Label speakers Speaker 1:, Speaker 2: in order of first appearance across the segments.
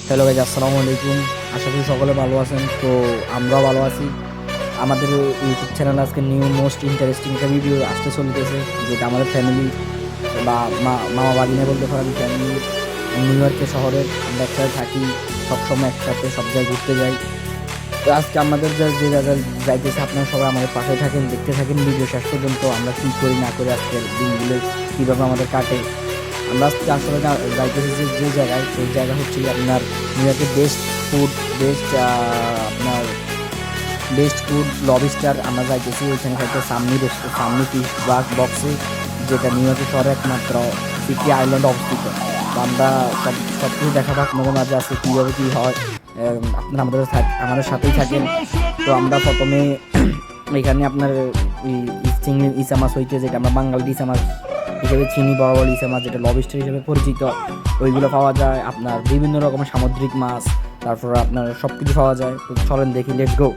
Speaker 1: Hello guys, আসসালামু আলাইকুম। আশা করি সকলে ভালো আছেন। তো আমরাও ভালো আছি। আমাদের ইউটিউব চ্যানেল আজকে নিউ মোস্ট ইন্টারেস্টিং একটা ভিডিও আসতে চলতেছে, যেটা আমাদের ফ্যামিলি বা মামা বাগিনে বলতে পারেন ফ্যামিলি নিউ ইয়র্কের শহরে আমরা একসাথে থাকি, সবসময় একসাথে সব জায়গায় ঘুরতে যাই। তো আজকে আমাদের যে জায়গায় যাইতেছে, আপনারা সবাই আমাদের পাশে থাকেন, দেখতে থাকেন ভিডিও শেষ পর্যন্ত। আমরা কী করি না করি, আজকের দিনগুলো কীভাবে আমাদের কাটে। আমরা আজকে আসলে যাইতেছি যে জায়গায়, সেই জায়গা হচ্ছে আপনার নিউ ইয়র্কের বেস্ট ফুড, আপনার বেস্ট ফুড লবিস্টার। আমরা যাইতেছি ওইখানে হয়তো সামনি ফিশ বক্সে, যেটা নিউ ইয়র্কের শহরে একমাত্র সিটি আইল্যান্ড অবস্থিত। তো আমরা সব কিছু দেখাবো আপনাদের মাঝে আজকে কীভাবে কী হয়। আপনারা আমাদের সাথেই থাকেন। তো আমরা প্রথমে এখানে আপনার চিংড়ি ইচা মাছ হইতে, যেটা আমরা বাঙালি ইচা মাছ হিসেবে চিনি, বড় বড় ইচা মাছ যেটা লবিস্টার হিসেবে পরিচিত, ওইগুলো পাওয়া যায়। আপনার বিভিন্ন রকমের সামুদ্রিক মাছ, তারপর আপনার সব কিছু পাওয়া যায়। তো চলেন দেখি, লেটস গো।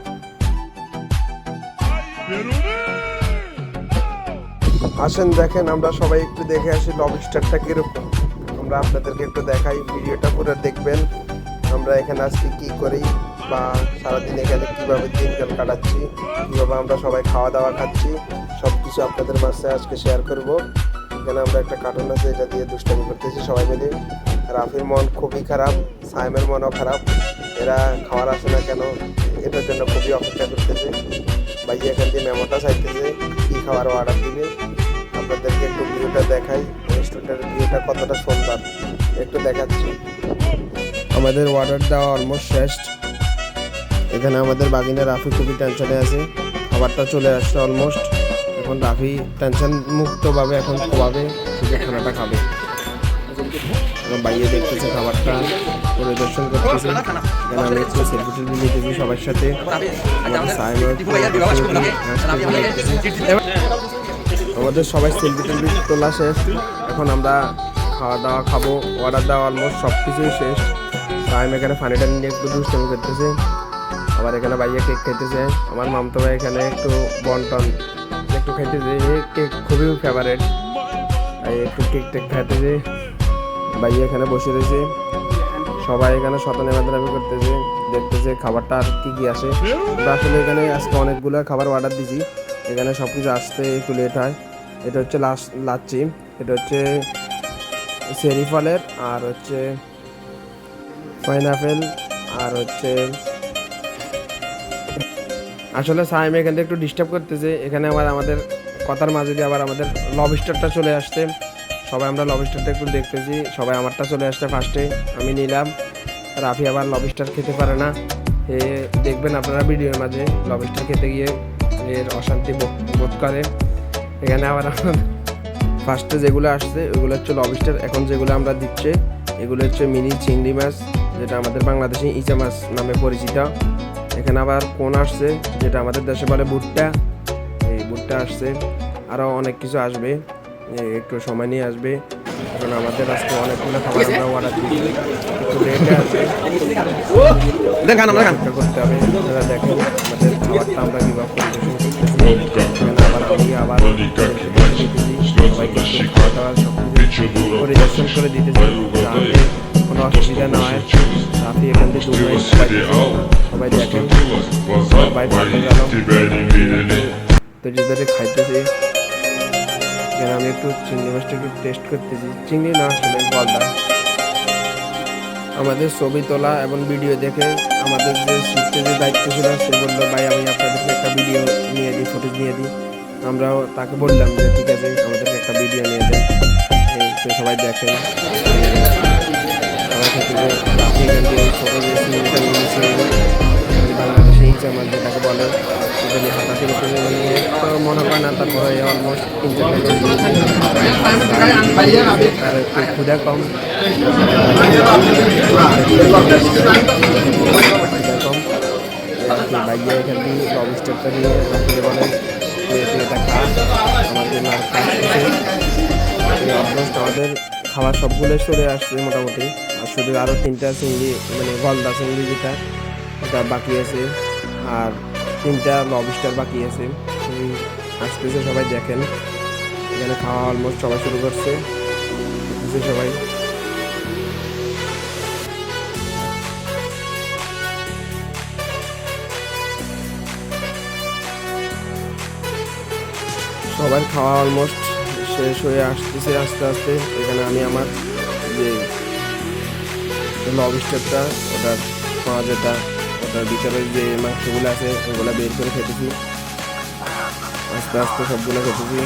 Speaker 2: আসেন দেখেন, আমরা সবাই একটু দেখে আসি লবস্টারটা কিরকম। আমরা আপনাদেরকে একটু দেখাই, ভিডিওটা পুরো দেখবেন। আমরা এখানে আজকে কি করি বা সারাদিন এখানে কীভাবে দিনকাল কাটাচ্ছি, কীভাবে আমরা সবাই খাওয়া দাওয়া খাচ্ছি, সব কিছু আপনাদের মাঝে আজকে শেয়ার করব। এখানে আমরা একটা কার্টুন আছে, এটা দিয়ে দুষ্টামি করতেছি সবাই মিলে। রাফির মন খুবই খারাপ, সাইমের মনও খারাপ। এরা খাওয়ার আসে না কেন, এটার জন্য খুবই অপেক্ষা করতেছে। ভাই এখান দিয়ে মেমোটা চাইতেছে কী খাওয়ার অর্ডার দিবে। আপনাদেরকে একটু ভিউটা দেখাই, রেস্টুরেন্টের ভিউটা কতটা সুন্দর একটু দেখাচ্ছি। আমাদের অর্ডার দেওয়া অলমোস্ট শেষ। এখানে আমাদের বাগিনা রাফি খুবই টেনশনে আছে, খাবারটা চলে আসছে অলমোস্ট। এখন রাফি টেনশন মুক্তভাবে এখন খাওয়াবে, শুধু খানাটা খাবে। এখন বাইরে দেখতেছে খাবারটা পরিদর্শন করতেছে। এখানে আমি একটু সেলফি টেলফি নিতেছি সবার সাথে। আমাদের সবাই সেলফি টেলফি তোলা শেষ। এখন আমরা খাওয়া দাওয়া খাবো, অর্ডার দেওয়া অলমোস্ট সব কিছুই শেষ। টাইম এখানে পানি টানি নিয়ে একটু দুষ্টামি করতেছে। আবার এখানে ভাইয়া কেক খাইতেছে। আমার মামতো ভাই এখানে একটু বন্টন একটু খাইতেছে, কেক খুবই ফেভারেট, একটু কেক টেক খাইতেছে। ভাইয়া এখানে বসে রয়েছে, সবাই এখানে শতনে বাদরামি করতেছে, দেখতেছে খাবারটা আর কি কি আসে। আমরা আসলে এখানে আজকে অনেকগুলো খাবার অর্ডার দিছি, এখানে সব কিছু আসতে একটু লেট হয়। এটা হচ্ছে লাচ্ছি, এটা হচ্ছে চেরি ফলের, আর হচ্ছে পাইনাপেল, আর হচ্ছে আসলে সাইম এখান থেকে একটু ডিস্টার্ব করতেছে। এখানে আবার আমাদের কথার মাঝে দিয়ে আবার আমাদের লবস্টারটা চলে আসছে। সবাই আমরা লবস্টারটা একটু দেখতেছি, সবাই আমারটা চলে আসছে ফার্স্টে, আমি নিলাম। রাফি আবার লবস্টার খেতে পারে না, দেখবেন আপনারা ভিডিওর মাঝে লবস্টার খেতে গিয়ে এর অশান্তি বোধ করে। এখানে আবার ফার্স্টে যেগুলো আসছে ওইগুলো হচ্ছে লবস্টার। এখন যেগুলো আমরা দিচ্ছে এগুলো হচ্ছে মিনি চিংড়ি মাছ, যেটা আমাদের বাংলাদেশে ইচা মাছ নামে পরিচিত। এখানে আবার কোন আসছে, যেটা আমাদের দেশে বলে ভুট্টা, এই ভুট্টা আসছে। আরও অনেক কিছু আসবে, একটু সময় নিয়ে আসবে। কারণ আমাদের আজকে অনেকগুলো খাবার আমরা অর্ডার দিচ্ছি, একটু লেটে আসবে, করতে হবে। আপনারা দেখেন আমাদের খাবারটা আমরা কীভাবে আবার আমি আবার সবাইকে খাওয়া দাওয়া সব কিছু পরিদর্শন করে দিতেছি, যাতে কোনো অসুবিধা না হয়। রাফি এখান থেকে সবাই দেখেন, সবাই ভালো গেল তো যদি খাইতেছি। এখানে আমি একটু চিংড়ি মাছটা একটু টেস্ট করতেছি, চিংড়ি না আসলে গলদা। আমাদের ছবি তোলা এবং ভিডিও দেখে আমাদের যে শিখতে যে দায়িত্ব ছিল, সে বললো ভাই আমি আপনাদেরকে একটা ভিডিও নিয়ে দিই, ফুটেজ নিয়ে দিই। আমরাও তাকে বললাম যে ঠিক আছে, আমাদেরকে একটা ভিডিও নিয়ে দেন। তো সবাই দেখেন, সবাই থেকে যে আপনি এখান দিয়ে ছোটো যে চিংড়িটা নিয়েছি, বাংলাদেশে ইচা মাছ যেটাকে বলে, এটা নিয়ে হাতা থেকে তুলে নিয়ে তো মনে হয় না, তারপরে অলমোস্ট একটু ক্ষুদা কম, বাইরে এখান দিয়ে লবস্টারটা নিয়ে রাখতে বলে এটা খা, আমার জন্য আর অলমোস্ট আমাদের খাবার সবগুলো চলে আসছে মোটামুটি। আর শুধু আরও 3টা চিংড়ি, মানে গলদা চিংড়ি যেটা, এটা বাকি আছে, আর 3টা লবস্টার বাকি আছে। আসতেছে, সবাই দেখেন। এখানে খাওয়া অলমোস্ট সবাই শুরু করছে, সবাই সবার খাওয়া অলমোস্ট শেষ হয়ে আসতেছে আস্তে আস্তে। এখানে আমি আমার যে লবস্টারটা ওটার যেটা ওটার ভিতরে যে মাংসগুলো আছে ওগুলো বের করে খেতেছি, আস্তে আস্তে সবগুলো খেতেছি।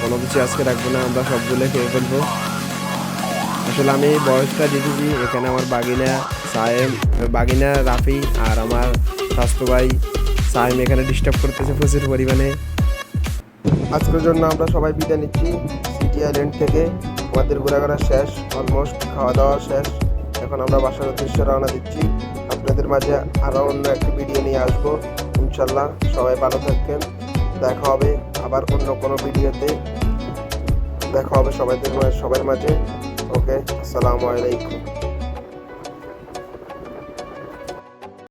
Speaker 2: কোনো কিছু আজকে রাখবো না, আমরা সবগুলো খেয়ে ফেলবো। আসলে আমি বয়সটা দিতেছি, এখানে আমার বাগিনা রাফি আর আমার স্বাস্থ্য ভাই সাইম এখানে ডিস্টার্ব করতেছে প্রচুর পরিমাণে। আজকের জন্য আমরা সবাই বিদায় নিচ্ছি সিটি আইল্যান্ড থেকে। আমাদের ঘোরাঘোরা শেষ, অলমোস্ট খাওয়া দাওয়া শেষ। এখন আমরা বাসার উদ্দেশ্যে রওনা দিচ্ছি। আপনাদের মাঝে আরও অন্য একটি ভিডিও নিয়ে আসবো ইনশাল্লাহ। সবাই ভালো থাকবেন, দেখা হবে আবার অন্য কোনো ভিডিওতে। দেখা হবে সবার মাঝে। ওকে, আসসালামু আলাইকুম।